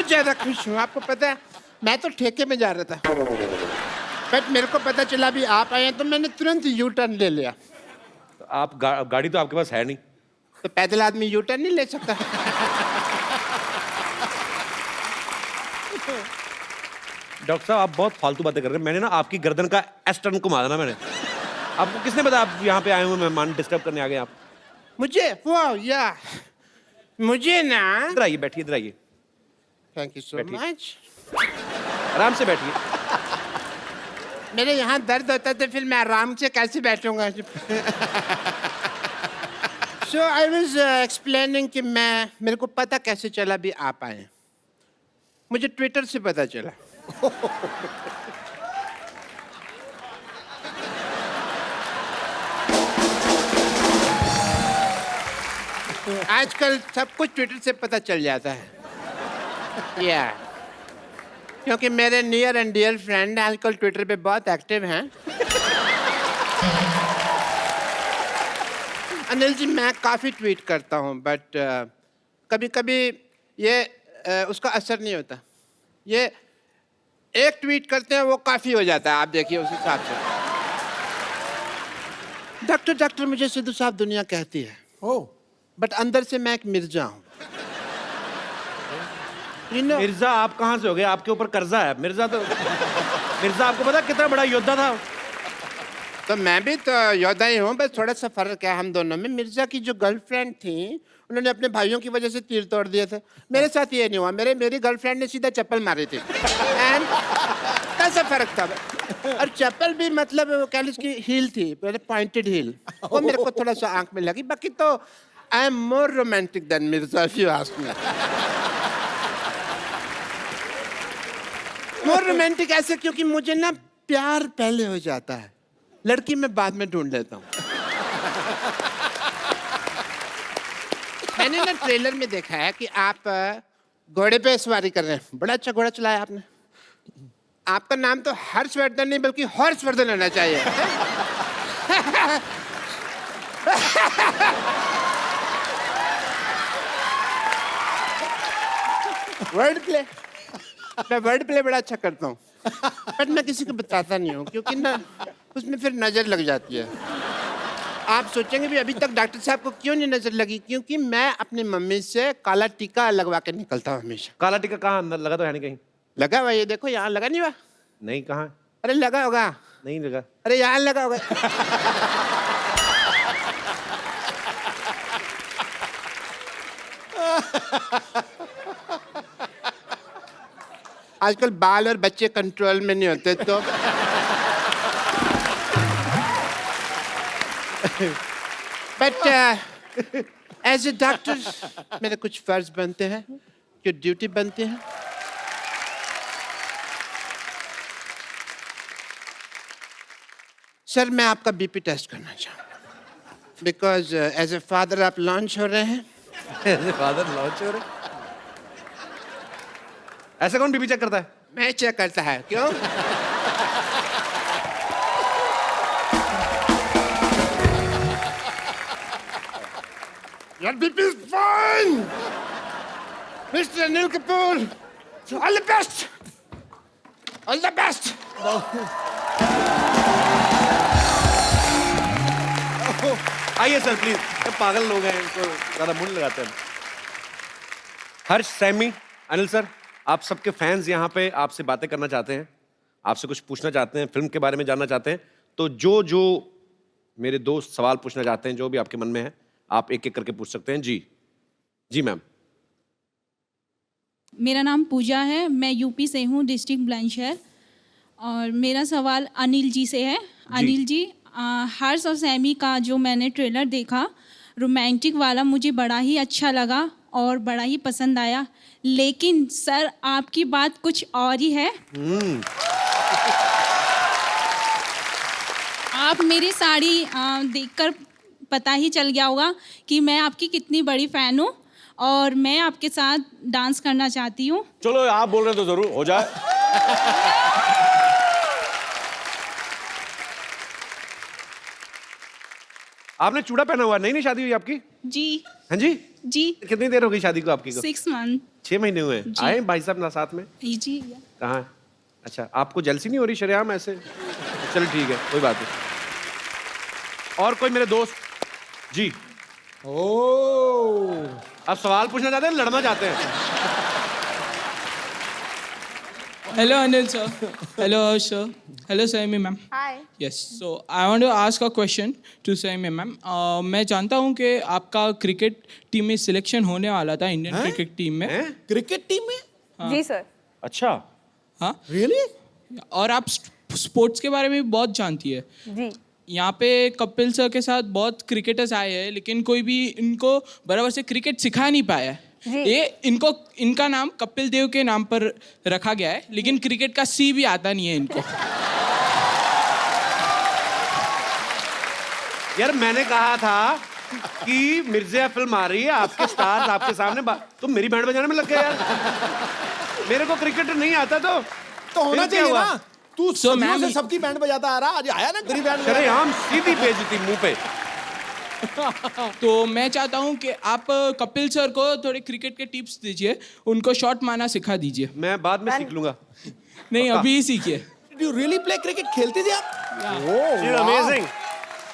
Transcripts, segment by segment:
बहुत ज्यादा खुश हूँ। आपको पता है मैं तो ठेके में जा रहा था, बट मेरे को पता चला भी आप आए हैं तो मैंने तुरंत यू टर्न ले लिया। तो आप गाड़ी तो आपके पास है नहीं। तो पैदल आदमी यू टर्न नहीं ले सकता? डॉक्टर साहब आप बहुत फालतू बातें कर रहे हैं। मैंने ना आपकी गर्दन का एस टर्न घुमा देना मैंने। आपको किसने बताया आप यहाँ पे आए हुए मेहमान डिस्टर्ब करने आ गए आप? मुझे वाह या मुझे ना, इधर आइए, बैठिए, इधर आइए, थैंक यू सो बैठिए। मच। आराम से बैठिए। मेरे यहाँ दर्द होता है तो फिर मैं आराम से कैसे बैठूंगा? सो आई वाज एक्सप्लेनिंग कि मेरे को पता कैसे चला भी आप आए। मुझे ट्विटर से पता चला। आजकल सब कुछ ट्विटर से पता चल जाता है। या क्योंकि मेरे नियर एंड डियर फ्रेंड आजकल ट्विटर पे बहुत एक्टिव हैं। अनिल जी मैं काफ़ी ट्वीट करता हूँ, बट कभी कभी ये उसका असर नहीं होता। ये एक ट्वीट करते हैं वो काफ़ी हो जाता है। आप देखिए उस हिसाब से। डॉक्टर डॉक्टर मुझे सिद्धू साहब दुनिया कहती है, ओह, बट अंदर से मैं एक मिर्जा हूँ। You know, मिर्जा आप कहाँ से हो गए? आपके ऊपर कर्जा है। मिर्जा आपको पता कितना बड़ा योद्धा था? तो मैं भी तो योद्धा ही हूँ, बस थोड़ा सा फर्क है हम दोनों में। मिर्जा की जो गर्लफ्रेंड थी उन्होंने अपने भाइयों की वजह से तीर तोड़ दिए थे। मेरे साथ ये नहीं हुआ। मेरी गर्लफ्रेंड ने सीधा चप्पल मारी थी। एंड कैसा फर्क था? और चप्पल भी मतलब वो कह लो उसकी हील थी, पॉइंटेड हील। वो मेरे को थोड़ा सा आंख में लगी। बाकी तो I am more romantic than Mirza if you ask me. More romantic ऐसे क्योंकि मुझे ना प्यार पहले हो जाता है, लड़की मैं बाद में ढूंढ लेता हूँ। मैंने ना ट्रेलर में देखा है कि आप घोड़े पे सवारी कर रहे हैं। बड़ा अच्छा घोड़ा चलाया आपने। आपका नाम तो हर्षवर्धन नहीं बल्कि हॉर्सवर्धन होना चाहिए। वर्ड प्ले, मैं वर्ड प्ले बड़ा अच्छा करता हूँ, बट मैं किसी को बताता नहीं हूँ क्योंकि ना उसमें फिर नजर लग जाती है। आप सोचेंगे भी अभी तक डॉक्टर साहब को क्यों नहीं नजर लगी? क्योंकि मैं अपनी मम्मी से काला टीका लगवा के निकलता हूँ हमेशा। काला टीका कहाँ? अंदर लगा तो है नहीं कहीं? लगा हुआ, ये देखो यहाँ लगा नहीं हुआ। नहीं, कहाँ? अरे लगा होगा। नहीं लगा। अरे यहाँ लगा होगा। आजकल बाल और बच्चे कंट्रोल में नहीं होते तो बट एज ए डॉक्टर मेरे कुछ फर्ज बनते हैं, जो ड्यूटी बनती है। सर मैं आपका बीपी टेस्ट करना चाहूँगा बिकॉज एज ए फादर आप लॉन्च हो रहे हैं। फादर लॉन्च हो रहे? ऐसा कौन बीपी चेक करता है? मैं चेक करता है। क्यों? Your BP is fine, Mr. Anil Kapoor. All the best. All the best. आइए सर प्लीज। ये पागल लोग हैं, इनको ज्यादा मुंह लगाते हैं। हर्ष, सैमी, अनिल सर, आप सबके फैंस यहाँ पे आपसे बातें करना चाहते हैं, आपसे कुछ पूछना चाहते हैं, फिल्म के बारे में जानना चाहते हैं। तो जो मेरे दोस्त सवाल पूछना चाहते हैं, जो भी आपके मन में है, आप एक एक करके पूछ सकते हैं। जी मैम। मेरा नाम पूजा है, मैं यूपी से हूँ, डिस्ट्रिक्ट बुलंदशहर। और मेरा सवाल अनिल जी से है। अनिल जी, हर्ष और सैमी का जो मैंने ट्रेलर देखा रोमांटिक वाला, मुझे बड़ा ही अच्छा लगा और बड़ा ही पसंद आया। लेकिन सर आपकी बात कुछ और ही है। आप मेरी साड़ी देखकर पता ही चल गया होगा कि मैं आपकी कितनी बड़ी फ़ैन हूँ और मैं आपके साथ डांस करना चाहती हूँ। चलो आप बोल रहे हैं तो जरूर हो जाए। आपने चूड़ा पहना हुआ? नहीं शादी हुई आपकी? जी। हाँ जी। जी कितनी देर हो गई शादी को आपकी को? 6 मंथ 6 महीने हुए हैं। जी। आए भाई साहब ना साथ में? जी कहाँ है? अच्छा, आपको जेलसी नहीं हो रही शरेआम ऐसे? चल ठीक है, कोई बात नहीं। और कोई मेरे दोस्त? जी, ओ आप सवाल पूछना चाहते हैं, लड़ना चाहते हैं? Hello, Anil sir. Hello, Harsh sir. Hello, Saimi ma'am. Hi. Yes. So I want to ask a question to Saimi ma'am. मैं जानता हूँ कि आपका क्रिकेट टीम में सिलेक्शन होने वाला था इंडियन क्रिकेट टीम में. हैं? क्रिकेट टीम में? जी सर। अच्छा, हाँ. रियली? और आप स्पोर्ट्स के बारे में भी बहुत जानती है. जी। यहाँ पे कपिल सर के साथ बहुत क्रिकेटर्स आए हैं लेकिन कोई भी इनको बराबर से क्रिकेट सिखा नहीं पाया है. जी। ये इनका नाम कपिल देव के नाम पर रखा गया है लेकिन क्रिकेट का सी भी आता नहीं है इनको. यार मैंने कहा था कि मिर्जा फिल्म आ रही है, आपके स्टार्स आपके सामने, तुम मेरी बैंड बजाने में लग गए यार. मेरे को क्रिकेट नहीं आता तो होना फिर क्या चाहिए हुआ? ना. तू So, सदियों ma'am- से सबकी बैंड बजाता आ रहा, आज आया ना तेरी बैंड. अरे हम सीधी बेइज्जती मुंह पे. तो मैं चाहता हूँ कि आप कपिल सर को थोड़े क्रिकेट के टिप्स दीजिए, उनको शॉट मारना सिखा दीजिए. मैं बाद में सीख लूंगा. नहीं अभी ही सीखिए. You really play cricket? खेलती थी आप? She's amazing.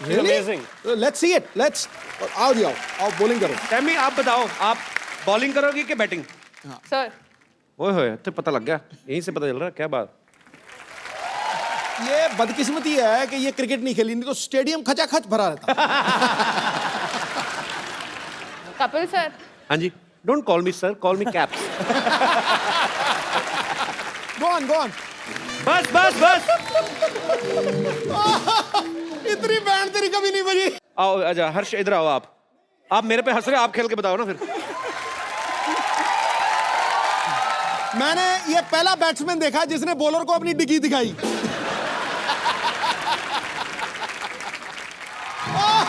Really? Amazing. Let's see it. Let's. आओ जी आओ bowling करो. सैमी आप बताओ, आप बॉलिंग करोगे कि बैटिंग? सर। ओए होए, तो पता लग गया, यहीं से पता चल रहा है. क्या बात. ये बदकिस्मती है कि ये क्रिकेट नहीं खेली, नहीं तो स्टेडियम खचाखच भरा रहता. कपिल सर। हाँ जी, don't call me sir, call me Caps. Go on, go on. बस बस बस. इतनी बैंड तेरी कभी नहीं बजी. आओ आजा हर्ष, इधर आओ. आप मेरे पे हंस रहे हो, आप खेल के बताओ ना फिर. मैंने ये पहला बैट्समैन देखा जिसने बॉलर को अपनी डिग्गी दिखाई.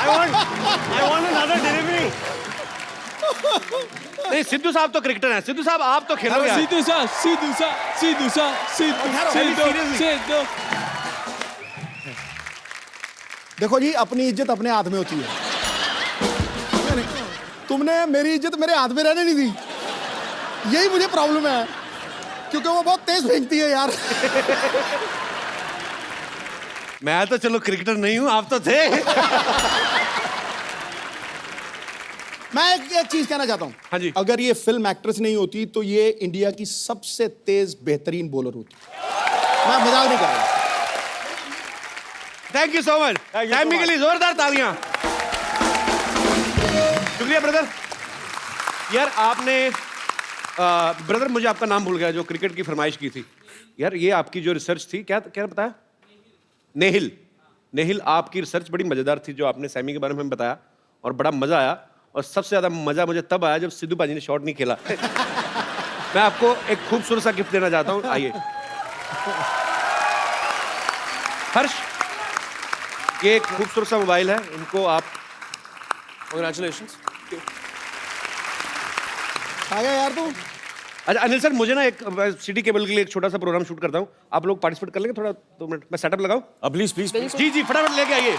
I want another delivery. नहीं, सिद्धू साहब तो क्रिकेटर हैं. सिद्धू साहब आप तो खेलोगे. सीधू सा सीधू. देखो जी, अपनी इज्जत अपने हाथ में होती है. तुमने मेरी इज्जत मेरे हाथ में रहने नहीं दी. यही मुझे प्रॉब्लम है क्योंकि वो बहुत तेज फेंकती है यार. मैं तो चलो क्रिकेटर नहीं हूं, आप तो थे. मैं एक चीज कहना चाहता हूँ. हाँ जी. अगर ये फिल्म एक्ट्रेस नहीं होती तो ये इंडिया की सबसे तेज बेहतरीन बॉलर होती. मैं मजाक नहीं कर रहा. Thank you so much. Saiyami के लिए जोरदार तालियां. शुक्रिया ब्रदर. यार आपने ब्रदर मुझे आपका नाम भूल गया, जो क्रिकेट की फरमाइश की थी. यार ये आपकी जो रिसर्च थी, क्या क्या बताया? नेहिल. नेहिल, आपकी रिसर्च बड़ी मजेदार थी जो आपने सैमी के बारे में बताया, और बड़ा मजा आया. और सबसे ज्यादा मजा मुझे तब आया जब सिद्धू बाजी ने शॉट नहीं खेला. मैं आपको एक खूबसूरत सा गिफ्ट देना चाहता हूं. आइए हर्ष, ये एक खूबसूरत सा मोबाइल है, इनको आप. Congratulations. आ गया यार तू. अच्छा अनिल सर, मुझे ना एक सिटी केबल के लिए एक छोटा सा प्रोग्राम शूट करता हूँ. आप लोग पार्टिसिपेट कर लेंगे थोड़ा 2 मिनट? मैं सेटअप लगाऊं? Please, please, please. जी जी, फटाफट लेके आइए.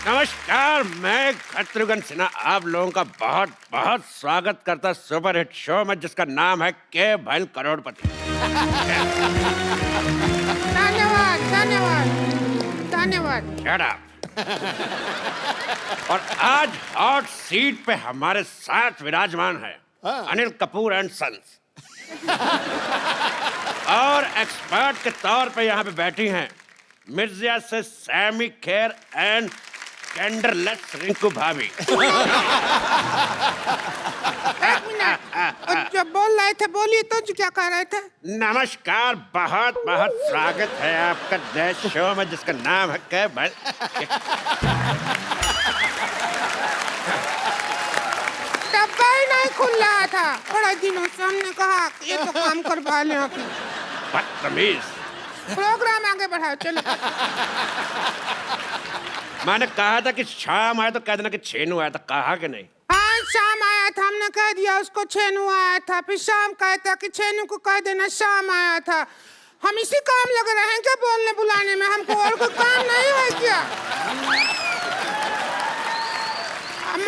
नमस्कार, मैं शत्रुघ्न सिन्हा आप लोगों का बहुत बहुत स्वागत करता सुपर हिट शो में जिसका नाम है के भैल करोड़पति. धन्यवाद धन्यवाद धन्यवाद. Shut up. और आज हॉट सीट पे हमारे साथ विराजमान है अनिल कपूर एंड सन्स. और एक्सपर्ट के तौर पे यहाँ पे बैठी हैं मिर्जा से सैमी खेर एंड कैंडरलेस रिंकू भाभी. एक मिनट, जो बोल रहे थे बोलिए तो. जो क्या कह रहे थे? नमस्कार, बहुत बहुत स्वागत है आपका देश शो में जिसका नाम है के भैल. डब्बा ही नहीं खुल रहा था बड़ा दिनों से. हमने कहा कि ये तो काम करवा लें अपने. बदतमीज. प्रोग्राम आगे बढ़ाओ चलो. मैंने कहा था कि शाम आया तो कह देना कि छेनू आया था, कहा कि नहीं? हाँ शाम आया था, हमने कह दिया उसको छेनू आया था. फिर शाम कहता कि छेनू को कह देना शाम आया था. हम इसी काम लगे रहे हैं क्या बोलने बुलाने में? हमको और कोई काम नहीं है क्या?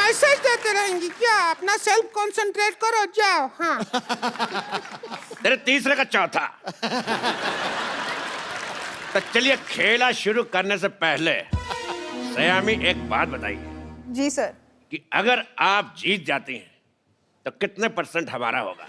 मैसेज देते रहेंगी क्या? अपना सेल्फ कंसंट्रेट करो, जाओ। हाँ तेरे तीसरे का चौथा। तो चलिए, खेला शुरू करने से पहले सयामी एक बात बताइए जी सर। कि अगर आप जीत जाती हैं तो कितने % हमारा होगा?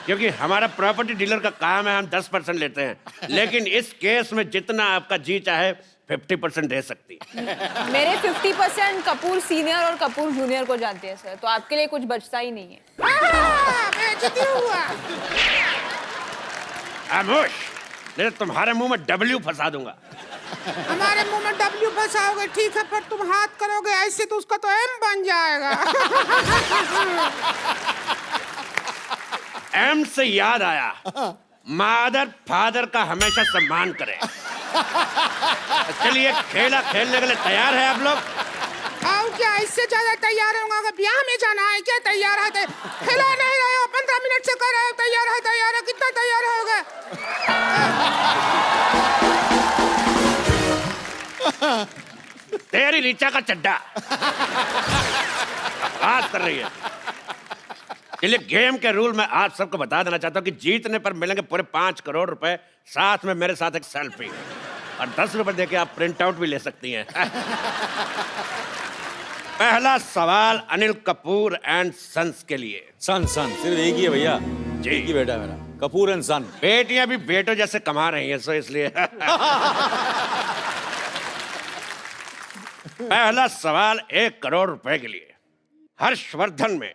क्योंकि हमारा प्रॉपर्टी डीलर का काम है, हम 10% लेते हैं, लेकिन इस केस में जितना आपका जी चाहे 50% दे सकती है। मेरे 50% कपूर सीनियर और कपूर जूनियर को जानते हैं सर, तो आपके लिए कुछ बचता ही नहीं है। बेइज्जती हुआ। खामोश, नहीं तो तुम्हारे मुंह में W फंसा दूंगा। हमारे मुंह में W फंसाओगे ठीक है, पर तुम हाथ करोगे ऐसे तो उसका तो M बन जाएगा। M से याद आया, मादर फादर का हमेशा सम्मान करें। चलिए, खेला खेलने के लिए तैयार है आप लोग? आओ, क्या इससे ज्यादा तैयार होगा? अगर ब्याह में जाना है क्या? तैयार है? खिला नहीं रहे हो, 15 मिनट से कर रहे हो तैयार है, कितना तैयार होगा? तेरी रीचा का चड्डा बात कर रही है। चलिए, गेम के रूल मैं आप सबको बता देना चाहता हूँ कि जीतने पर मिलेंगे पूरे 5 करोड़ रुपए, साथ में मेरे साथ एक सेल्फी, और 10 रुपए देके आप प्रिंट आउट भी ले सकती हैं। पहला सवाल अनिल कपूर एंड सन्स के लिए। सन सिर्फ एक ही है भैया जी। एक ही बेटा है मेरा, कपूर एंड सन। बेटियां भी बेटों जैसे कमा रही हैं, सो इसलिए। पहला सवाल 1 करोड़ रुपए के लिए। हर्षवर्धन में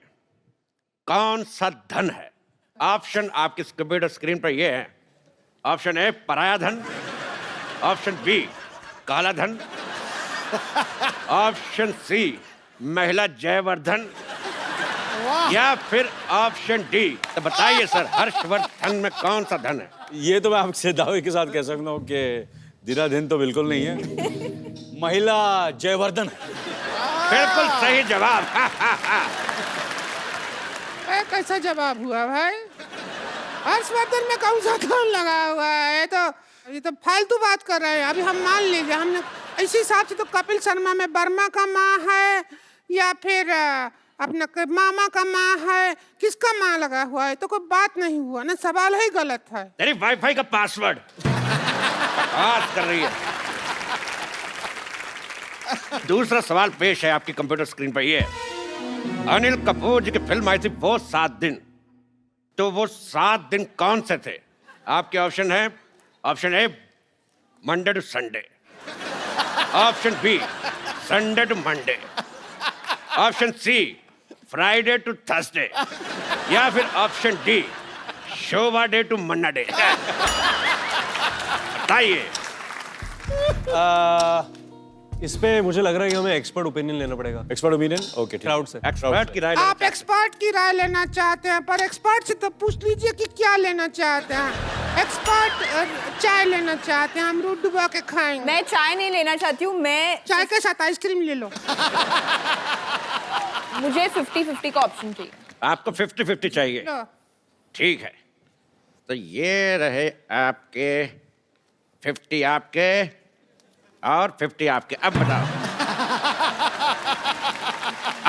कौन सा धन है? ऑप्शन आपकी कंप्यूटर स्क्रीन पर ये है। ऑप्शन ए पराया धन, ऑप्शन बी काला धन, ऑप्शन सी महिला जयवर्धन, या फिर ऑप्शन डी। तो बताइए सर, हर्षवर्धन में कौन सा धन है? ये तो मैं आपसे दावे के साथ कह सकता हूँ कि दिनाधन तो बिल्कुल नहीं है, महिला जयवर्धन। बिल्कुल सही जवाब। कैसा जवाब हुआ भाई? हर्षवर्धन में कौन सा धन लगा हुआ है? ये तो फालतू बात कर रहे हैं। अभी हम मान लीजिए, हमने इसी हिसाब से तो कपिल शर्मा में वर्मा का माँ है या फिर अपना मामा का माँ है, किसका माँ लगा हुआ है? तो कोई बात नहीं हुआ ना, सवाल ही गलत है। तेरी वाईफाई का पासवर्ड बात कर रही है। दूसरा सवाल पेश है आपकी कंप्यूटर स्क्रीन पर। ये अनिल कपूर जी की फिल्म आई थी वो 7 दिन, तो वो 7 दिन कौन से थे? आपके ऑप्शन है, option A Monday to Sunday, option B Sunday to Monday, option C Friday to Thursday, या फिर option D Shobha De to Manna Dey. बताइए। इस पे मुझे लग रहा है कि हमें एक्सपर्ट ओपिनियन लेना पड़ेगा। एक्सपर्ट ओपिनियन, ओके, क्राउड से। एक्सपर्ट की राय लेना आप एक्सपर्ट की राय लेना चाहते हैं, पर एक्सपर्ट से तो पूछ लीजिए कि क्या लेना चाहते हैं। एक्सपर्ट चाय लेना चाहते हैं, हम दूध डुबा के खाएंगे। मैं चाय नहीं लेना चाहती हूँ, मैं चाय के साथ आइसक्रीम ले लो। मुझे 50-50 का ऑप्शन चाहिए। आपको 50-50 चाहिए? लो। ठीक है, तो ये रहे आपके 50 आपके और 50 आपके। अब बताओ,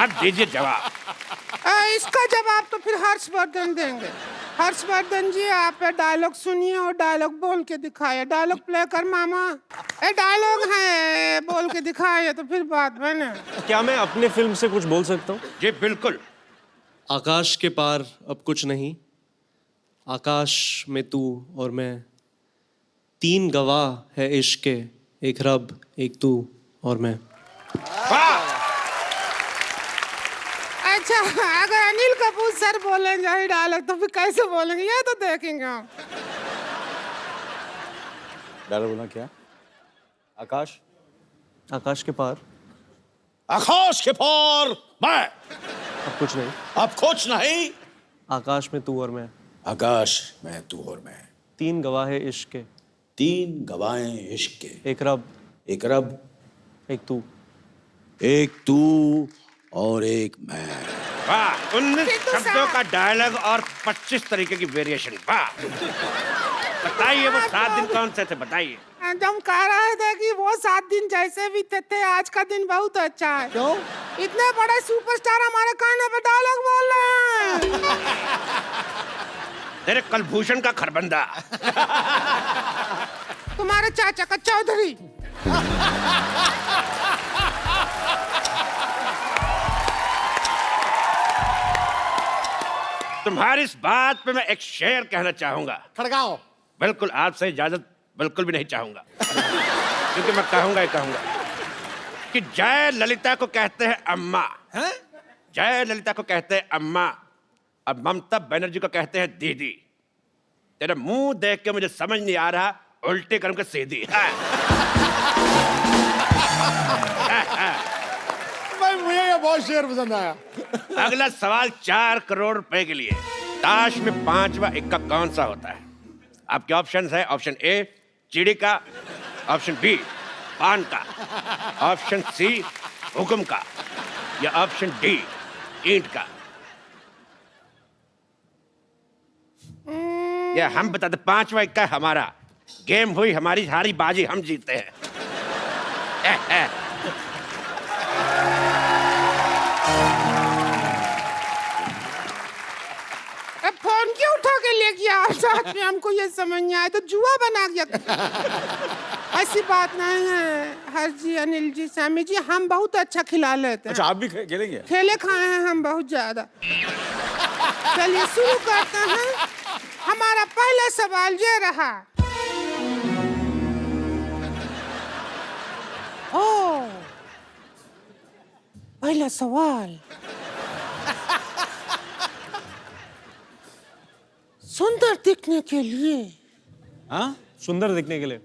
अब दीजिए जवाब। इसका जवाब तो फिर हर्षवर्धन देंगे। हर्षवर्धन जी, आप डायलॉग सुनिए और डायलॉग बोल के दिखाइए। डायलॉग प्ले कर मामा। डायलॉग है, बोल के दिखाइए तो फिर बात बने। क्या मैं अपने फिल्म से कुछ बोल सकता हूँ? जी बिल्कुल। आकाश के पार अब कुछ नहीं, आकाश में तू और मैं, 3 गवाह है इश्क के, एक रब, एक तू और मैं। वाह! अच्छा, अगर अनिल कपूर सर बोलेंगे डायलॉग तो फिर कैसे बोलेंगे, ये तो देखेंगे हम। डायलॉग बोलना क्या? आकाश, आकाश के पार आकाश के पार मैं, अब कुछ नहीं, अब कुछ नहीं, आकाश में तू और मैं, आकाश में तू और मैं, 3 गवाह है इश्क के, 3 गवाहें इश्क के, एक रब, एक रब, एक तू, एक तू और एक मैं। वाह! 19 शब्दों का डायलॉग और 25 तरीके की वेरिएशन। वाह! बताइए, वो 7 दिन कौन से थे? बताइए। हम कह रहे थे कि वो 7 दिन जैसे भी थे, आज का दिन बहुत अच्छा है। क्यों? इतने बड़े सुपरस्टार हमारे कान पे डायलॉग बोल रहे हैं। तेरे कलभूषण का खरबंदा। तुम्हारे चाचा का चौधरी। तुम्हारी इस बात पे मैं एक शेर कहना चाहूंगा। खड़काओ। बिल्कुल आपसे इजाजत बिल्कुल भी नहीं चाहूंगा, क्योंकि मैं कहूंगा ही कहूंगा कि जय ललिता को कहते हैं अम्मा, जय ललिता को कहते हैं अम्मा, और ममता बनर्जी को कहते हैं दीदी। तेरा मुंह देख के मुझे समझ नहीं आ रहा उल्टी करूं कि सीधी। भाई मुझे ये बहुत शेर पसंद आया। अगला सवाल 4 करोड़ रुपए के लिए। ताश में 5वां इक्का कौन सा होता है? आपके ऑप्शंस है, ऑप्शन ए चिड़ी का, ऑप्शन बी पान का, ऑप्शन सी हुक्म का, या ऑप्शन डी ईंट का। या हम बताते 5वां इक्का हमारा। गेम हुई हमारी, हारी बाजी हम जीतते हैं। फोन क्यों उठा के ले गया साथ में? हमको ये समझ नहीं आया, तो जुआ बना गया। ऐसी बात नहीं है हर जी, अनिल जी, सैमी जी, हम बहुत अच्छा खिला लेते हैं। अच्छा, आप भी खेलेंगे? खेले खाए हैं हम बहुत ज्यादा। चलिए शुरू करते हैं। हमारा पहला सवाल ये रहा। ओ, पहला सवाल। सुंदर दिखने के लिए हाँ, सुंदर दिखने के लिए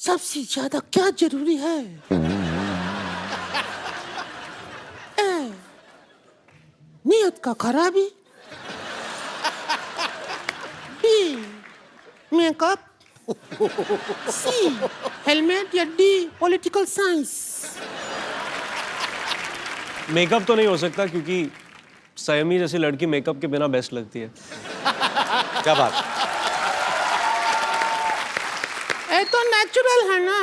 सबसे ज्यादा क्या जरूरी है? ए, नियत का खराबी, बी मेकअप, सी हेलमेट, या डी पॉलिटिकल साइंस। मेकअप तो नहीं हो सकता, क्योंकि सयमी जैसी लड़की मेकअप के बिना बेस्ट लगती है। क्या बात? ये तो नेचुरल है ना,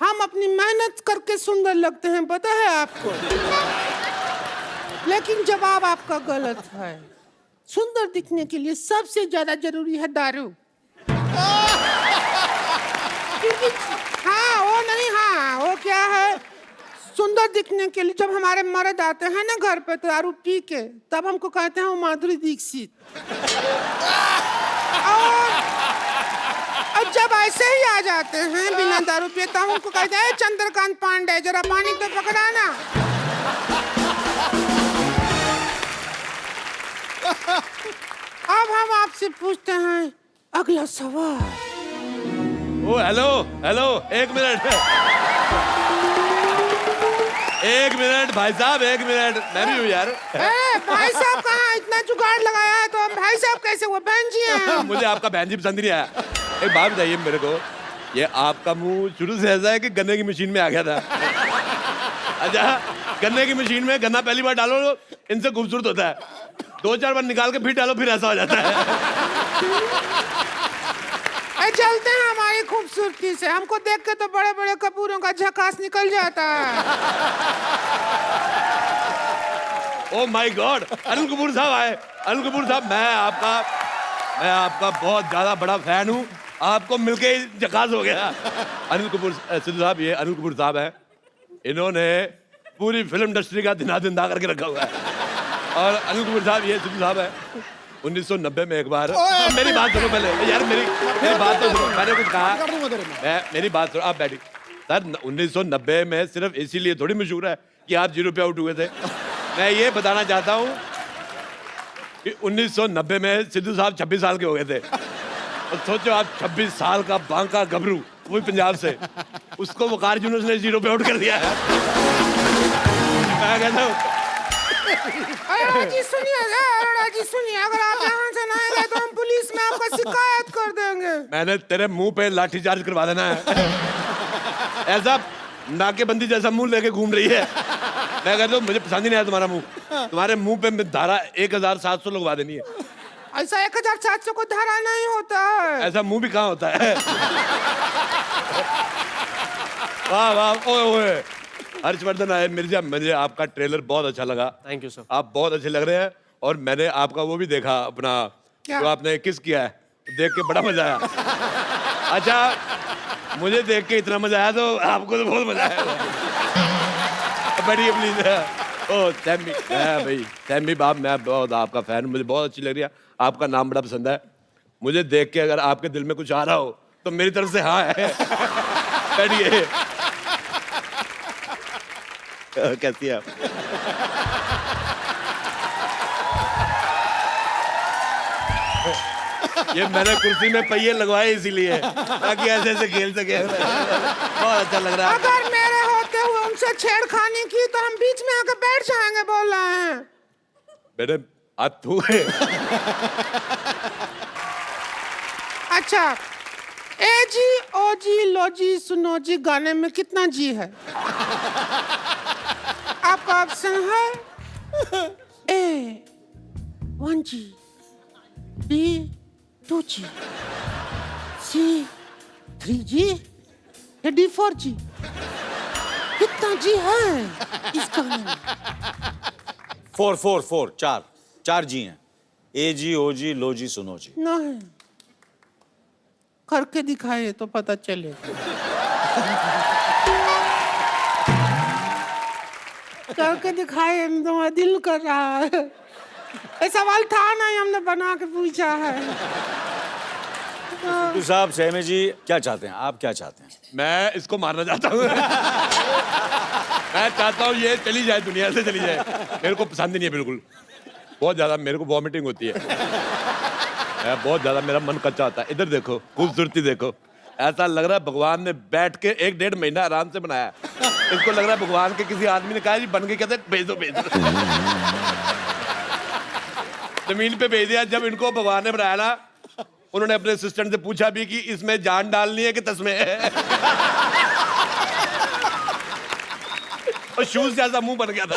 हम अपनी मेहनत करके सुंदर लगते हैं, पता है आपको। लेकिन जवाब आपका गलत है। सुंदर दिखने के लिए सबसे ज्यादा जरूरी है दारू। क्योंकि हाँ वो नहीं, हाँ वो क्या है, सुंदर दिखने के लिए जब हमारे मर्द आते हैं ना घर पे दारू पी के, तब हमको कहते हैं वो माधुरी दीक्षित। और जब ऐसे ही आ जाते हैं बिना दारू पिए, तब हमको कहते हैं चंद्रकांत पांडे, जरा पानी तो पकड़ाना। अब हम आपसे पूछते हैं अगला सवाल। ओ हेलो हेलो, एक मिनट, एक मिनट भाई साहब, एक मिनट, मैं भी हूँ यार। भाई साहब कहाँ? इतना जुगाड़ लगाया है तो हम भाई साहब कैसे हुए? बहन जी हैं। मुझे आपका बहन जी पसंद नहीं आया। एक बात बताइए मेरे को, ये आपका मुंह शुरू से ऐसा है कि गन्ने की मशीन में आ गया था? अच्छा, गन्ने की मशीन में गन्ना पहली बार डालो तो इनसे खूबसूरत होता है, 2-4 बार निकाल के फिर डालो फिर ऐसा हो जाता है। चलते हैं हमारी खूबसूरती से, हमको देख के तो बड़े बड़े कपूरों का झकास निकल जाता है। Oh my God, Anil Kapoor साहब आए। अनिल कपूर साहब, मैं आपका बहुत ज्यादा बड़ा फैन हूँ, आपको मिलके ही झकास हो गया। अनिल कपूर सिद्धू साहब, ये अनिल कपूर साहब है, इन्होंने पूरी फिल्म इंडस्ट्री का दिना करके रखा हुआ है। और अनिल कपूर साहब, ये सिद्धू साहब है, 1990 में एक बार, मेरी बात सुनो पहले यार, मेरी बात तो सुनो, मैंने कुछ कहा, मेरी बात सुनो, आप बैठी। सर 1990 में सिर्फ इसीलिए थोड़ी मशहूर है कि आप 0 पे आउट हुए थे। मैं ये बताना चाहता हूँ कि 1990 में सिद्धू साहब 26 साल के हो गए थे। और सोचो आप 26 साल का बांका गबरू, वो भी पंजाब से, उसको वकार यूनुस ने 0 पे आउट कर दिया है। मैं कहता हूँ अरोड़ा जी सुनिए, अरोड़ा जी सुनिए, अगर आप यहाँ से नहीं गए तो हम पुलिस में आपका शिकायत कर देंगे। मैंने तेरे मुंह पे लाठीचार्ज करवा देना है। ऐसा नाकेबंदी जैसा मुंह लेके घूम रही है। मैं कहता हूँ मुझे पसंद ही नहीं आया तुम्हारा मुंह, तुम्हारे मुंह पे धारा 1700 लगवा देनी है। ऐसा 1700 को धारा नहीं होता है। ऐसा मुंह भी कहाँ होता है? वाह वाह, ओए ओए हर्षवर्धन आए मिर्जा, मुझे आपका ट्रेलर बहुत अच्छा लगा। Thank you sir. आप बहुत अच्छे लग रहे हैं और मैंने आपका वो भी देखा अपना जो आपने किस किया है, देख के बड़ा मजा आया। अच्छा, मुझे देख के इतना मजा आया तो आपको तो बहुत मजा आया। बैठिए प्लीज। ओ सैमी, भाई सैमी बाप, मैं बहुत आपका फैन, मुझे बहुत अच्छी लग रही है, आपका नाम बड़ा पसंद है मुझे। देख के अगर आपके दिल में कुछ आ रहा हो तो मेरी तरफ से हाँ है। बैठिए। कैसी है आप? ये मैंने कुर्सी में पहिए लगवाए इसीलिए ताकि ऐसे ऐसे खेल सके। बहुत अच्छा लग रहा है। अगर मेरे होते हुए उनसे छेड़खानी की तो हम बीच में आकर बैठ जाएंगे, बोल रहे हैं। बेटे आप तू है। अच्छा, ए जी ओ जी लो जी सुनो जी गाने में कितना जी है? आपका ऑप्शन है ए 1G, B 2G, C 3G, या D 4G? कितना जी है इस गाने में? 4 चार जी हैं। ए जी, ओ जी, लो जी, सुनो जी। नहीं, करके दिखाए तो पता चलेगा। करके दिखाए तो दिल कर रहा है। ये सवाल था नहीं, हमने बना के पूछा है। तो साहब, सहमी जी क्या चाहते हैं? आप क्या चाहते हैं? मैं इसको मारना चाहता हूँ। मैं चाहता हूँ ये चली जाए, दुनिया से चली जाए। मेरे को पसंद नहीं है बिल्कुल, बहुत ज्यादा मेरे को वॉमिटिंग होती है। बहुत ज्यादा मेरा मन कच्चा होता है। इधर देखो, खूबसूरती देखो, ऐसा लग रहा है भगवान ने बैठ के 1-1.5 महीना आराम से बनाया। इसको लग रहा है भगवान के किसी आदमी ने कहा जी बन के, कहते भेज दो भेज दो। जमीन पे भेज दिया। जब इनको भगवान ने बनाया ना, उन्होंने अपने असिस्टेंट से पूछा भी कि इसमें जान डालनी है कि तस्में है। और शूज जैसा मुंह बन गया था।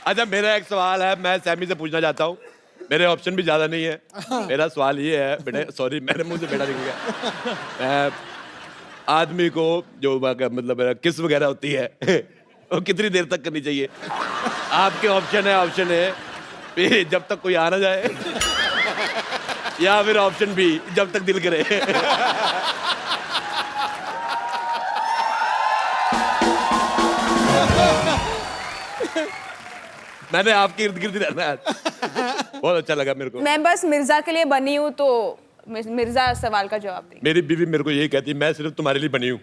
अच्छा, मेरा एक सवाल है, मैं सैमी से पूछना चाहता हूँ। मेरे ऑप्शन भी ज्यादा नहीं है। मेरा सवाल ये है बेटे, सॉरी मेरे मुंह से बेटा निकल गया। आदमी को जो मतलब किस वगैरह होती है वो कितनी देर तक करनी चाहिए? आपके ऑप्शन है जब तक कोई आ ना जाए, या फिर ऑप्शन बी जब तक दिल करे। मैंने आपके इर्द गिर्द रहना है। बहुत अच्छा लगा मेरे को। मैं बस मिर्जा के लिए बनी हूँ, तो मिर्जा सवाल का जवाब देंगे। मेरी बीवी मेरे को यही कहती है, मैं सिर्फ तुम्हारे लिए बनी हूँ।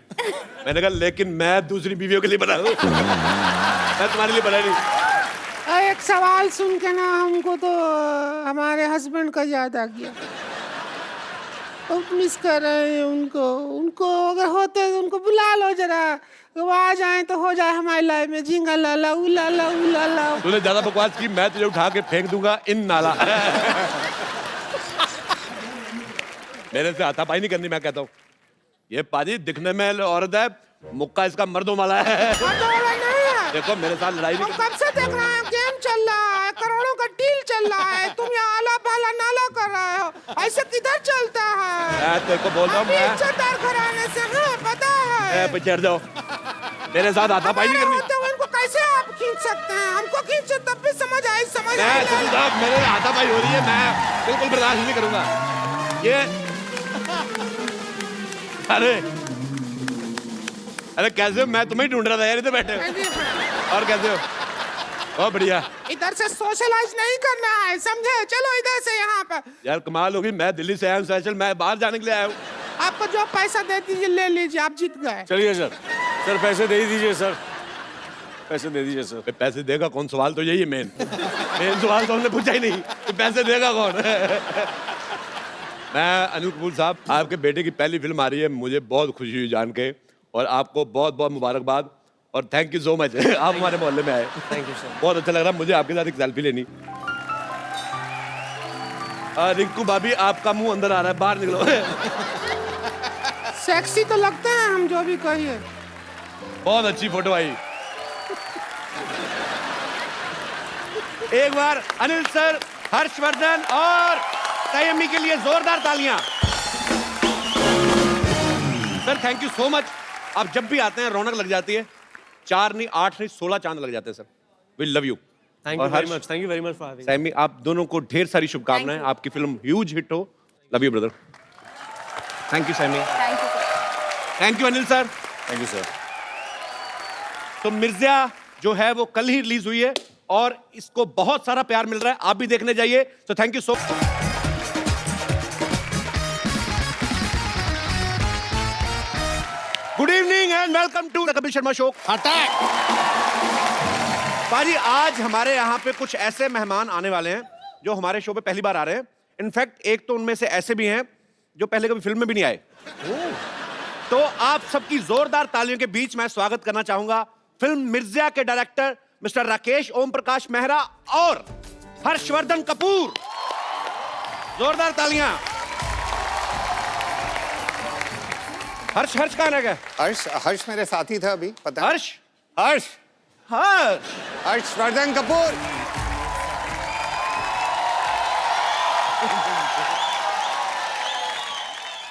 मैंने कहा लेकिन मैं दूसरी बीवियों के लिए बना हूँ। मैं तुम्हारे लिए बना नहीं। एक सवाल सुन के ना हमको तो हमारे हस्बैंड का याद आ गया। मिस कर रहे हैं उनको अगर होते तो उनको बुला लो जरा, वो आ जाए तो हो जाए हमारी लाइफ में झिंगा लाला उलाला उलाला। तूने ज्यादा बकवास की, मैं तुझे उठा के फेंक दूंगा इन नाला। मेरे से हाथापाई नहीं करनी, मैं कहता हूँ। ये पाजी दिखने में औरत है, मुक्का इसका मर्दों वाला है। देखो मेरे साथ लड़ाई नहीं। कब से देख रहे हैं, गेम चल रहा है, करोड़ों का डील चल रहा है, तुम यहाँ आला भाला नाला कर रहे हो, ऐसे किधर चलता है? मैं तेरे को बोल रहा हूँ, मैं इज्जतदार घराने से हैं, पता है। चढ़ जाओ, मेरे साथ हाथापाई नहीं करनी। तो उनको कैसे आप खींच सकते हैं? हमको खींचे तब भी समझ आई, समझ आई। साहब मेरे हाथापाई हो रही है, मैं बिल्कुल बर्दाश्त नहीं करूंगा ये। अरे कैसे हो? मैं तुम्हें ढूंढ रहा था यार, इधर बैठे। और कैसे हो? बहुत बढ़िया। इधर से सोशलाइज नहीं करना है, समझे? चलो इधर से यहाँ पर। यार कमाल होगी, मैं दिल्ली से आया हूँ स्पेशल, मैं बाहर जाने के लिए आया हूँ। आपको जो पैसा दे दीजिए ले लीजिए, आप जीत गए। चलिए सर पैसे दे दीजिए सर, पैसे दे दीजिए सर। पैसे देगा कौन? सवाल तो यही है मेन सवाल तो हमने पूछा ही नहीं कि पैसे देगा कौन। मैं अनिल कपूर साहब, आपके बेटे की पहली फिल्म आ रही है, मुझे बहुत खुशी हुई जान के, और आपको बहुत बहुत मुबारकबाद और थैंक यू सो मच। आप हमारे मोहल्ले में आए, थैंक यू सर। बहुत अच्छा लग रहा मुझे आपके साथ एक सेल्फी लेनी। रिंकू भाभी, आपका मुंह अंदर आ रहा है, बाहर निकलो। सेक्सी तो लगते हैं हम, जो भी कहिए। बहुत अच्छी फोटो आई। एक बार अनिल सर, हर्षवर्धन और संयमी के लिए जोरदार तालियां। Sir thank you so much. आप जब भी आते हैं रौनक लग जाती है। 4 नहीं 8 नहीं 16 चांद लग जाते हैं sir. We love you. Thank you very much, thank you very much for having. Saiyami आप दोनों को ढेर सारी शुभकामनाएं। Thank you. आपकी फिल्म ह्यूज हिट हो। Love you brother. Thank you Saiyami. Thank you sir. Thank you Anil sir. Thank you sir. तो मिर्जा जो है वो कल ही रिलीज हुई है और इसको बहुत सारा प्यार मिल रहा है। आप भी देखने जाइए। तो thank you so good evening and welcome to the Kapil Sharma show. पाजी आज हमारे यहाँ पे कुछ ऐसे मेहमान आने वाले हैं जो हमारे शो पे पहली बार आ रहे हैं। इनफैक्ट एक तो उनमें से ऐसे भी हैं जो पहले कभी फिल्म में भी नहीं आए। तो आप सबकी जोरदार तालियों के बीच मैं स्वागत करना चाहूंगा फिल्म मिर्जा के डायरेक्टर मिस्टर राकेश ओम प्रकाश मेहरा और हर्षवर्धन कपूर। जोरदार तालियां। हर्ष हर्ष कहाँ रह गए? हर्ष मेरे साथी था अभी, पता है? हर्ष हर्ष हर्ष हर्षवर्धन कपूर।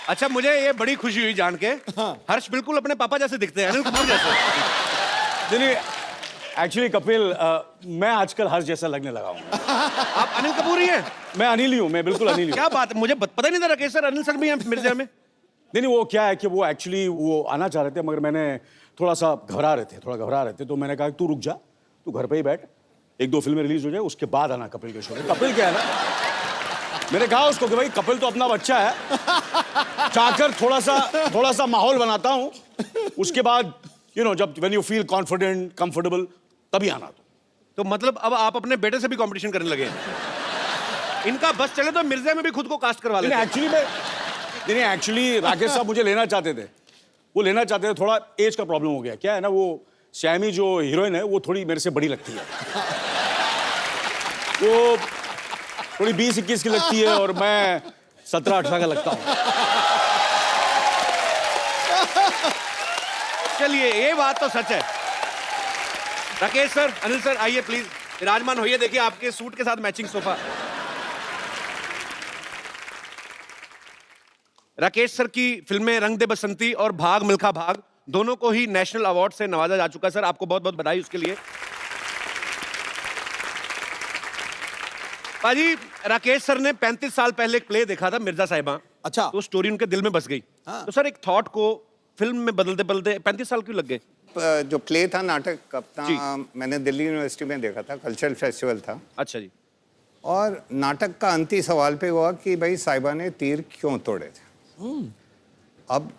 अच्छा मुझे ये बड़ी खुशी हुई जान के। हर्ष बिल्कुल अपने पापा जैसे दिखते हैं, अनिल कपूर जैसे। नहीं एक्चुअली कपिल मैं आजकल हर्ष जैसा लगने लगा हूँ। आप अनिल कपूर ही हैं? मैं अनिल ही हूँ, मैं बिल्कुल अनिल ही हूँ। क्या बात है, मुझे पता ही नहीं था राकेश सर अनिल सर भी हैं मिर्जा में। नहीं वो क्या है कि वो एक्चुअली वो आना चाह रहे थे मगर मैंने थोड़ा घबरा रहे थे तो मैंने कहा तू रुक जा, तू घर पे ही बैठ, 1-2 फिल्में रिलीज हो जाए उसके बाद आना कपिल के शो में। कपिल क्या है ना, मैंने कहा उसको कि भाई कपिल तो अपना बच्चा है, चाहकर थोड़ा सा माहौल बनाता हूँ, उसके बाद जब when you feel confident comfortable तभी आना। तो मतलब अब आप अपने बेटे से भी कंपटीशन करने लगे हैं। इनका बस चले तो मिर्जा में भी खुद को कास्ट करवा लेते। एक्चुअली राकेश साहब मुझे लेना चाहते थे, थोड़ा एज का प्रॉब्लम हो गया। क्या है ना, वो सैमी जो हीरोइन है वो थोड़ी मेरे से बड़ी लगती है, वो थोड़ी 20-21 की लगती है और मैं 17-18 का लगता हूँ। चलिए ये बात तो सच है। राकेश सर अनिल सर आइए प्लीज विराजमान होइए। देखिए आपके सूट के साथ मैचिंग सोफा। राकेश सर की फिल्में रंग दे बसंती और भाग मिल्खा भाग दोनों को ही नेशनल अवार्ड से नवाजा जा चुका है। सर आपको बहुत बहुत बधाई उसके लिए। पाजी राकेश सर ने 35 साल पहले एक प्ले देखा था मिर्जा साहिबा। अच्छा। तो स्टोरी उनके दिल में बस गई। हाँ। तो सर एक थॉट को फिल्म में बदलते बदलते 35 साल क्यों लग गए? जो प्ले था नाटक अपना मैंने दिल्ली यूनिवर्सिटी में देखा था, कल्चरल फेस्टिवल था। अच्छा जी। और नाटक का अंतिम सवाल पे हुआ कि भाई साहिबा ने तीर क्यों तोड़े थे। अब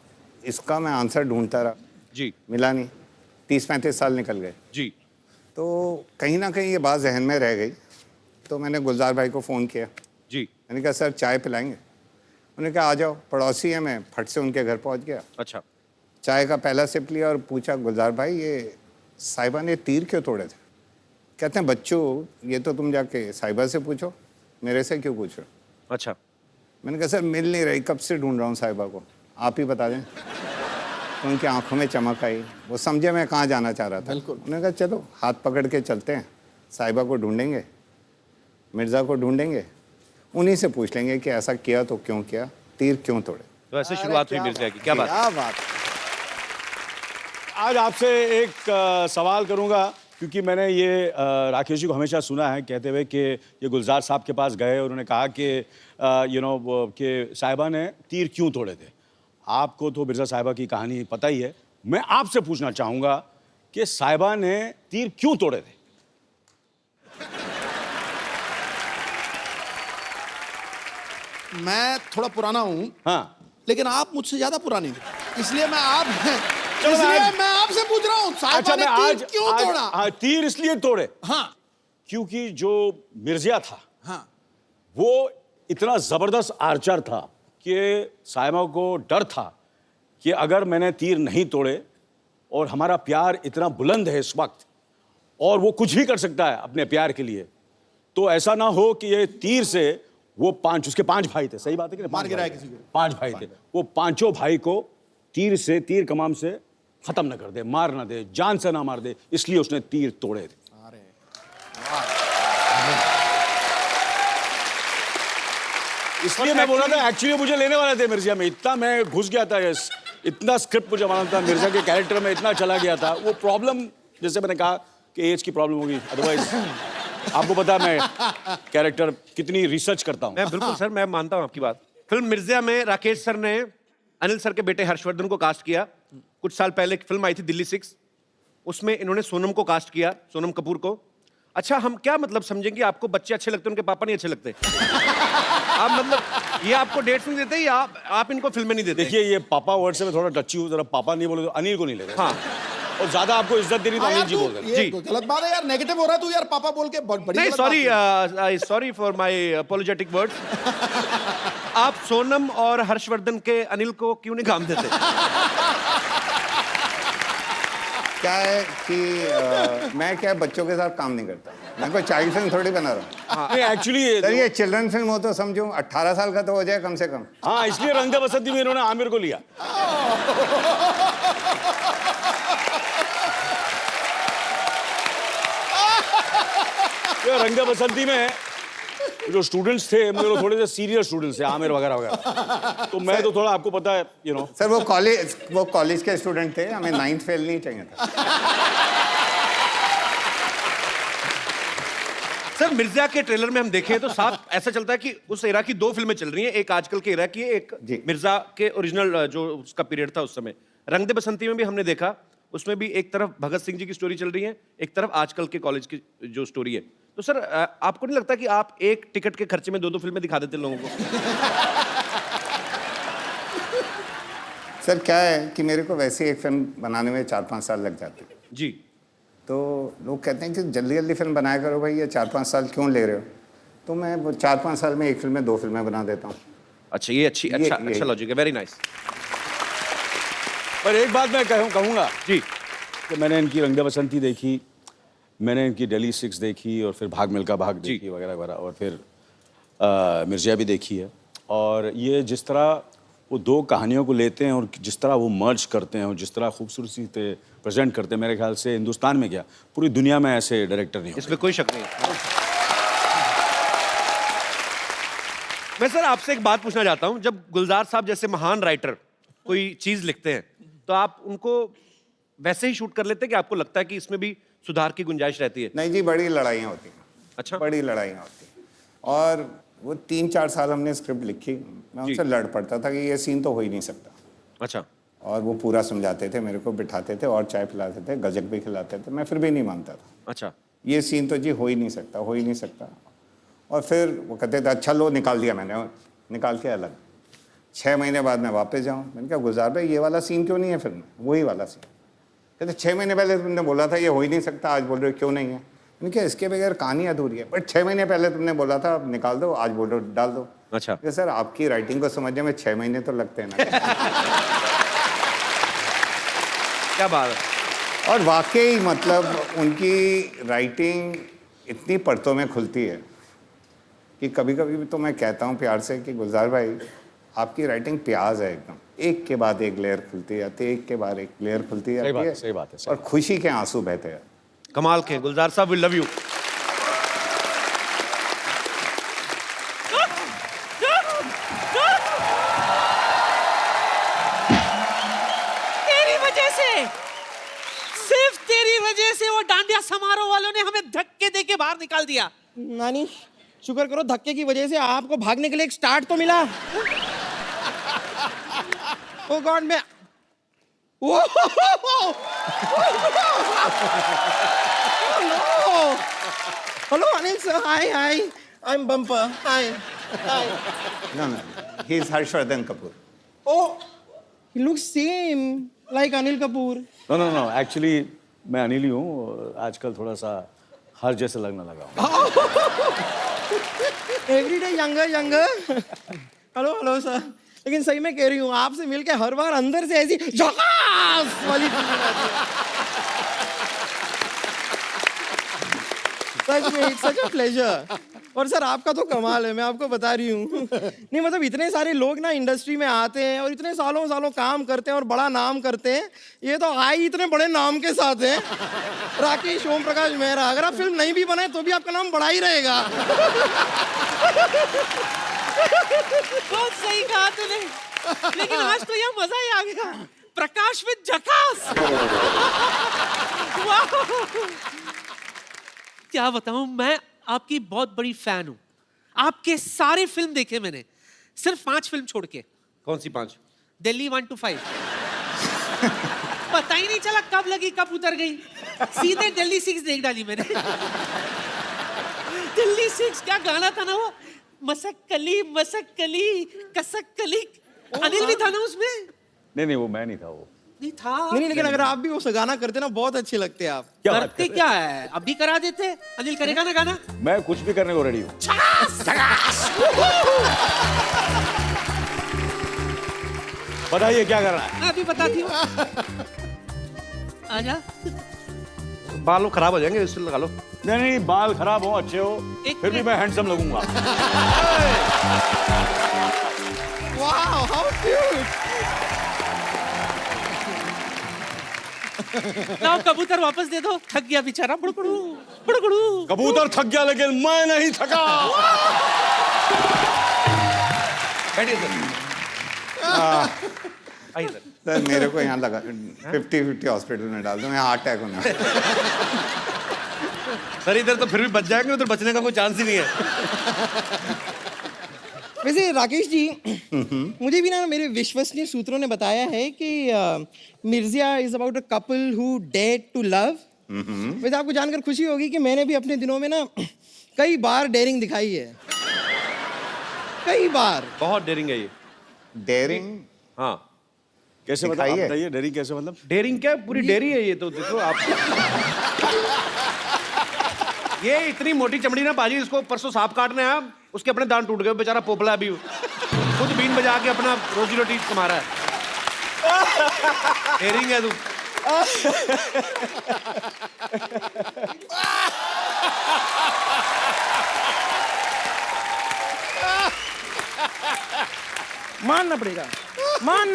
इसका मैं आंसर ढूंढता रहा जी। मिला नहीं। 30-35 साल निकल गए जी। तो कहीं ना कहीं ये बात जहन में रह गई। तो मैंने गुलजार भाई को फ़ोन किया जी। मैंने कहा सर चाय पिलाएंगे? उन्होंने कहा आ जाओ, पड़ोसी है। मैं फट से उनके घर पहुंच गया, अच्छा। चाय का पहला सिप लिया और पूछा गुलजार भाई ये साहिबा ने तीर क्यों तोड़े थे? कहते हैं बच्चों ये तो तुम जाके साहिबा से पूछो, मेरे से क्यों पूछ रहे हो? अच्छा। मैंने कहा सर मिल नहीं रही, कब से ढूंढ रहा हूँ साहिबा को, आप ही बता दें। तो उनकी आंखों में चमक आई, वो समझे मैं कहाँ जाना चाह रहा था। बिल्कुल। उन्होंने कहा चलो हाथ पकड़ के चलते हैं, साहिबा को ढूंढेंगे, मिर्ज़ा को ढूंढेंगे, उन्हीं से पूछ लेंगे कि ऐसा किया तो क्यों किया, तीर क्यों तोड़े। तो ऐसे शुरुआत हुई मिर्जा की। क्या बात। क्या बात। आज आपसे एक सवाल करूंगा क्योंकि मैंने ये राकेश जी को हमेशा सुना है कहते हुए कि ये गुलजार साहब के पास गए और उन्होंने कहा कि कि साहिबा ने तीर क्यों तोड़े थे। आपको तो मिर्जा साहिबा की कहानी पता ही है, मैं आपसे पूछना चाहूँगा कि साहिबा ने तीर क्यों तोड़े थे? मैं थोड़ा पुराना हूँ, हाँ लेकिन आप मुझसे ज्यादा पुराने हैं, इसलिए मैं चलो मैं आपसे पूछ रहा हूँ साहिबा अच्छा ने मैं तीर आज क्यों तोड़ा? हाँ, तीर इसलिए तोड़े हाँ क्योंकि जो मिर्जा था हाँ वो इतना जबरदस्त आर्चर था कि साहिबा को डर था कि अगर मैंने तीर नहीं तोड़े और हमारा प्यार इतना बुलंद है इस वक्त और वो कुछ भी कर सकता है अपने प्यार के लिए, तो ऐसा ना हो कि ये तीर से वो उसके 5 भाई थे, सही बात है कि नहीं? मार गिराया किसी को। 5 भाई थे, वो 5 भाई को तीर कमान से खत्म ना कर दे, मार ना दे, जान से ना मार दे, इसलिए उसने तीर तोड़े थे। इसलिए मैं बोला था एक्चुअली मुझे लेने वाले थे मिर्जा में, इतना मैं घुस गया था इस इतना स्क्रिप्ट मुझे मालूम था, मिर्जा के कैरेक्टर में इतना चला गया था। वो प्रॉब्लम जैसे मैंने कहा कि एज की प्रॉब्लम होगी, अदरवाइज आपको पता है मैं कैरेक्टर कितनी रिसर्च करता हूँ। मैं बिल्कुल सर, मैं मानता हूँ आपकी बात। फिल्म मिर्जा में राकेश सर ने अनिल सर के बेटे हर्षवर्धन को कास्ट किया। कुछ साल पहले एक फिल्म आई थी दिल्ली 6, उसमें इन्होंने सोनम को कास्ट किया, सोनम कपूर को। अच्छा, हम क्या मतलब समझेंगे आपको बच्चे अच्छे लगते हैं, उनके पापा नहीं अच्छे लगते? आप मतलब ये आपको डेट्स नहीं देते या आप इनको फिल्में नहीं देते? देखिए, ये पापा वर्ड से मैं थोड़ा टची हूँ, जरा पापा नहीं बोले तो अनिल को नहीं लेते। हाँ, और ज्यादा आपको इज्जत देनी तो हाँ अनिल यार, जी बोल रहे हैं। ये गलत बात है यार, नेगेटिव हो रहा है तू यार, पापा बोल के बड़ी नहीं गलत बात सॉरी, है। Sorry for my apologetic words. आप सोनम और हर्षवर्धन के अनिल को क्यों नहीं काम देते? क्या है कि मैं क्या बच्चों के साथ काम नहीं करता, मैं कोई चाइल्ड फिल्म थोड़ी बना रहा हूँ। नहीं एक्चुअली सर ये चिल्ड्रन फिल्म हो तो समझो 18 साल का तो हो जाए कम से कम। हाँ, इसलिए रंग दे बसंती में इन्होंने आमिर को लिया। रंग दे बसंती में जो स्टूडेंट्स थे मेरे लोग थोड़े से सीरियस स्टूडेंट्स थे, आमिर वगैरह वगैरह, तो मैं तो थोड़ा आपको पता है यू नो। सर वो कॉलेज के स्टूडेंट थे, हमें 9th फेल नहीं चाहिए था। सर मिर्जा के ट्रेलर में हम देखें तो साफ ऐसा चलता है कि उस एरा की 2 फिल्में चल रही हैं, एक आजकल के एरा की है, एक जी। मिर्जा के ओरिजिनल जो उसका पीरियड था उस समय। रंग दे बसंती में भी हमने देखा, उसमें भी एक तरफ भगत सिंह जी की स्टोरी चल रही है, एक तरफ आजकल के कॉलेज की जो स्टोरी है। तो सर आपको नहीं लगता कि आप एक टिकट के खर्चे में 2 फिल्में दिखा देते लोगों को? सर क्या है कि मेरे को वैसे एक फिल्म बनाने में 4-5 साल लग जाते हैं, जी। तो लोग कहते हैं कि जल्दी जल्दी फिल्म बनाया करो भाई, ये 4-5 साल क्यों ले रहे हो? तो मैं 4-5 साल में एक फिल्म में 2 फिल्में बना देता हूँ। अच्छा, ये अच्छा लॉजिक है, वेरी नाइस। पर एक बात मैं कहूँगा जी, कि मैंने इनकी रंग दे बसंती देखी, मैंने इनकी दिल्ली 6 देखी, और फिर भाग मिल्खा भाग देखी वगैरह वगैरह, और फिर मिर्जा भी देखी है। और ये जिस तरह वो 2 कहानियों को लेते हैं और जिस तरह वो मर्ज करते हैं और जिस तरह खूबसूरती से प्रेजेंट करते हैं, मेरे ख्याल से हिंदुस्तान में क्या पूरी दुनिया में ऐसे डायरेक्टर नहीं होते। इसमें कोई शक नहीं है। मैं सर आपसे एक बात पूछना चाहता हूं, जब गुलजार साहब जैसे महान राइटर कोई चीज लिखते हैं तो आप उनको वैसे ही शूट कर लेते हैं कि आपको लगता है कि इसमें भी सुधार की गुंजाइश रहती है? नहीं जी, बड़ी लड़ाइयाँ होती हैं। अच्छा, बड़ी लड़ाइयाँ होती हैं। और वो 3-4 साल हमने स्क्रिप्ट लिखी, मैं उनसे लड़ पड़ता था कि ये सीन तो हो ही नहीं सकता। अच्छा। और वो पूरा समझाते थे, मेरे को बिठाते थे और चाय पिलाते थे, गजक भी खिलाते थे, मैं फिर भी नहीं मानता था। अच्छा, ये सीन तो जी हो ही नहीं सकता, हो ही नहीं सकता। और फिर वो कहते थे अच्छा लो, निकाल दिया मैंने, निकाल के अलग। 6 महीने बाद मैं वापस जाऊँ, मैंने कहा गुलजार भाई ये वाला सीन क्यों नहीं है फिल्म में? वही वाला सीन। कहते 6 महीने पहले तुमने बोला था ये हो ही नहीं सकता, आज बोल रहे हो क्यों नहीं है? मैंने कहा इसके बगैर कहानी अधूरी है। बट 6 महीने पहले तुमने बोला था अब निकाल दो, आज बोल रहे हो डाल दो। अच्छा। सर आपकी राइटिंग को समझने में 6 महीने तो लगते हैं ना। क्या बात है। और वाकई मतलब उनकी राइटिंग इतनी परतों में खुलती है कि कभी कभी तो मैं कहता हूँ प्यार से कि गुलजार भाई आपकी राइटिंग प्याज है एकदम, एक के बाद एक लेयर खुलती जाती है, एक के बाद एक लेयर खुलती जाती है। सही बात है। और खुशी के आंसू बहते हैं। कमाल के गुलजार साहब, वी लव यू। तेरी वजह से, सिर्फ तेरी वजह से वो डांडिया समारोह वालों ने हमें धक्के दे के बाहर निकाल दिया। नानी शुक्र करो धक्के की वजह से आपको भागने के लिए एक स्टार्ट तो मिला। ओ गॉड मैं hello Anil sir, hi hi, I am bumper, hi hi. No, he is Harshvardhan Kapoor. Oh, he looks same like Anil Kapoor. No actually मैं अनिल ही हूँ, आजकल थोड़ा सा हर जैसे लगने लगा हूँ। Every day younger younger. Hello hello sir, लेकिन सही में कह रही हूँ आपसे मिलके हर बार अंदर से ऐसी झकास वाली फीलिंग आती है। सच में इट्स सच अ प्लेजर। और सर आपका तो कमाल है, मैं आपको बता रही हूँ। नहीं मतलब इतने सारे लोग ना इंडस्ट्री में आते हैं और इतने सालों सालों काम करते हैं और बड़ा नाम करते हैं, ये तो आए इतने बड़े नाम के साथ हैं। राकेश, ओम प्रकाश मेहरा, अगर आप फिल्म नहीं भी बनाए तो भी आपका नाम बड़ा ही रहेगा। बहुत सही कहा तूने। लेकिन आज तो यह मजा ही आ गया। प्रकाश विद झकास। वाह! क्या बताऊं, मैं आपकी बहुत बड़ी फैन हूं। आपके सारे फिल्म देखे मैंने, सिर्फ 5 फिल्म छोड़ के। कौन सी 5? दिल्ली 1 to 5। पता ही नहीं चला कब लगी कब उतर गई, सीधे दिल्ली 6 देख डाली मैंने। दिल्ली 6 क्या गाना था ना वो, मसक कली कसक कली। अनिल भी था ना उसमें? नहीं वो मैं नहीं था वो। नहीं था। नहीं लेकिन अगर आप भी वो गाना करते ना बहुत अच्छे लगते आप। करते क्या है, अब भी करा देते। अनिल करेगा ना गाना? मैं कुछ भी करने को रेडी हूँ। बताइए क्या कर रहा है? मैं अभी बताती हूँ। आजा। बाल खराब हो जाएंगे, इससे लगा लो। नहीं बाल खराब हो अच्छे हो, फिर भी मैं हैंडसम लगूंगा। Wow how cute. लाओ कबूतर वापस दे दो, थक गया बेचारा। बुड़बुड़ू बुड़बुड़ू। कबूतर थक गया लेकिन मैं नहीं थका। बैठिए सर। आइए सर। सर मेरे को यहाँ लगा 50-50 हॉस्पिटल में डाल दो, मैं हार्ट अटैक होना। सर इधर तो फिर भी बच जाएंगे, उधर बचने का कोई चांस ही नहीं है। वैसे राकेश जी, मुझे भी ना मेरे विश्वसनीय सूत्रों ने बताया है कि Mirzya is about a couple who dare to love. वैसे आपको जानकर खुशी होगी कि मैंने भी अपने दिनों में ना कई बार डेयरिंग दिखाई है। कई बार। बहुत डेयरिंग है ये। डेयरिंग? हाँ। कैसे बताइए? डेयरिंग कैसे मतलब? डेयरिंग क्या, पूरी डेयरी है ये तो। देखो आप, ये इतनी मोटी चमड़ी ना बाजी, इसको परसों सांप काटने आया, उसके अपने दांत टूट गए, बेचारा पोपला अभी खुद बीन बजा के अपना रोजी रोटी कमा रहा है। डेयरिंग है तू। मानना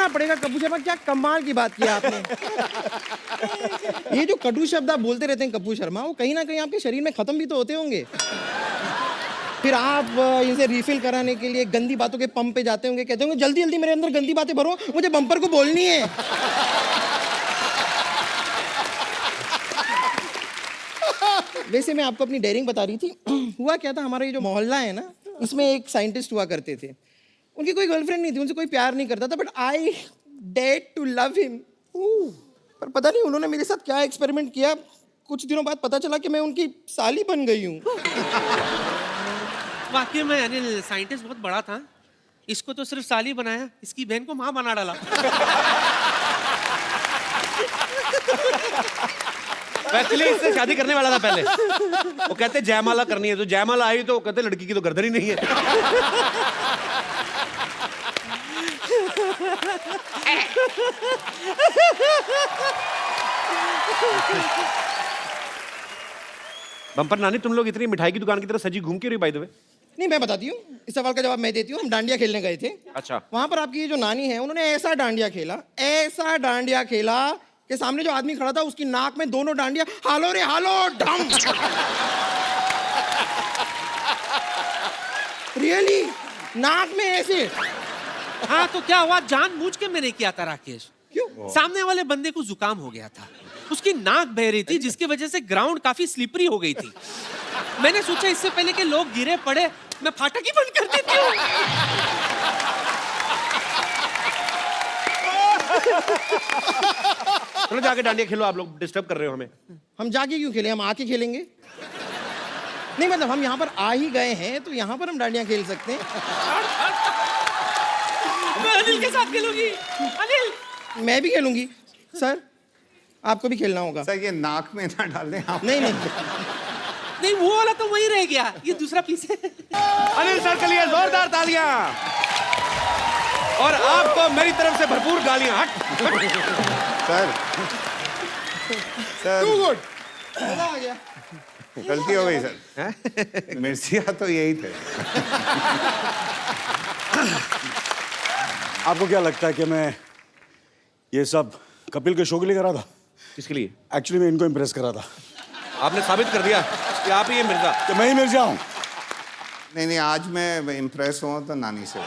पड़ेगा कपूर शर्मा, क्या कमाल की बात की आपने। ये जो कटु शब्द आप बोलते रहते हैं कपूर शर्मा, वो कहीं ना कहीं आपके शरीर में खत्म भी तो होते होंगे। फिर आप इनसे रिफिल कराने के लिए गंदी बातों के पंप पे जाते होंगे, कहते होंगे जल्दी जल्दी मेरे अंदर गंदी बातें भरो, मुझे बम्पर को बोलनी है। वैसे मैं आपको अपनी डेयरिंग बता रही थी। हुआ क्या था, हमारा ये जो मोहल्ला है ना, इसमें एक साइंटिस्ट हुआ करते थे। उनकी कोई गर्लफ्रेंड नहीं थी, उनसे कोई प्यार नहीं करता था, but I dared to love him. पर पता नहीं उन्होंने मेरे साथ क्या एक्सपेरिमेंट किया, कुछ दिनों बाद पता चला कि मैं उनकी साली बन गई हूँ। वाकई में अनिल साइंटिस्ट बहुत बड़ा था। इसको तो सिर्फ साली बनाया, इसकी बहन को माँ बना डाला। एक्चुअली इससे शादी करने वाला था पहले। वो कहते जयमाला करनी है, तो जयमाला आई तो कहते लड़की की तो गर्दन ही नहीं है। बम्पर नानी, तुम लोग इतनी मिठाई की दुकान की तरह सजी घूम के रही बाय द वे? नहीं मैं बताती हूँ, इस सवाल का जवाब मैं देती हूँ। हम डांडिया खेलने गए थे। अच्छा। वहां पर आपकी ये जो नानी है, उन्होंने ऐसा डांडिया खेला कि सामने जो आदमी खड़ा था उसकी नाक में दोनों डांडिया हालो रे हालो डम। रियली नाक में ऐसे। हाँ तो क्या हुआ, जानबूझ के मैंने किया था राकेश। क्यों? सामने वाले बंदे को जुकाम हो गया था, उसकी नाक बह रही थी, जिसकी वजह से ग्राउंड काफी स्लिपरी हो गई थी। मैंने सोचा इससे पहले कि लोग गिरे पड़े, मैं फाटक ही बंद कर देती हूँ। चलो जाके डांडिया खेलो, आप लोग डिस्टर्ब कर रहे हो हमें। हम जाके क्यों खेलें, हम आके खेलेंगे। नहीं मतलब हम यहाँ पर आ ही गए हैं तो यहाँ पर हम डांडिया खेल सकते हैं। मैं अनिल के साथ खेलूंगी। अनिल, मैं भी खेलूंगी। सर आपको भी खेलना होगा। सर ये नाक में ना डाल दें आप। नहीं नहीं वो वाला तो वही रह गया, ये दूसरा पीस है। अनिल सर के लिए जोरदार तालियां और आपको मेरी तरफ से भरपूर गालियां। सर टू गुड, मजा आ गया। गलती हो गई सर। मिर्चिया तो यही थे। आपको क्या लगता है कि मैं ये सब कपिल के शो के लिए करा था? किसके लिए? एक्चुअली मैं इनको इम्प्रेस करा था। आपने साबित कर दिया कि आप ही ये मिर्जा। कि मैं ही मिर्जा हूँ। नहीं आज मैं इम्प्रेस हुआ तो नानी से।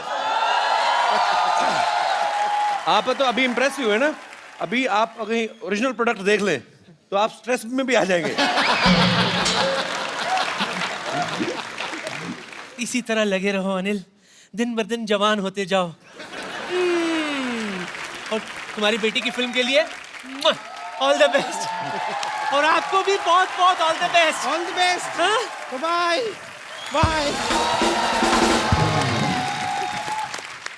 आप तो अभी इम्प्रेस हुए ना, अभी आप कहीं ओरिजिनल प्रोडक्ट देख लें तो आप स्ट्रेस में भी आ जाएंगे। इसी तरह लगे रहो अनिल, दिन ब दिन जवान होते जाओ। और तुम्हारी बेटी की फिल्म के लिए ऑल द बेस्ट, और आपको भी बहुत बहुत all the best. All the best, bye bye.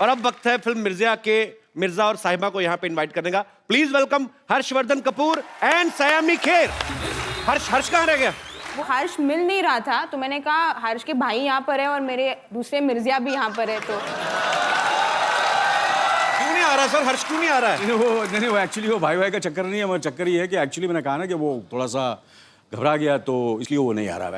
और अब वक्त है फिल्म मिर्जा के मिर्जा और साहिबा को यहाँ पे इनवाइट करने का। Please welcome Harshvardhan Kapoor and Saiyami Kher. Harsh कहाँ रह गया? वो हर्ष मिल नहीं रहा था, तो मैंने कहा हर्ष के भाई यहाँ पर है और मेरे दूसरे मिर्जिया भी यहाँ पर है, तो क्यों नहीं आ रहा सर? हर्ष क्यों नहीं आ रहा है? नहीं वो एक्चुअली वो भाई का चक्कर नहीं है, मगर चक्कर ये है कि एक्चुअली मैंने कहा ना कि वो थोड़ा सा घबरा गया, तो इसलिए वो नहीं आ रहा है।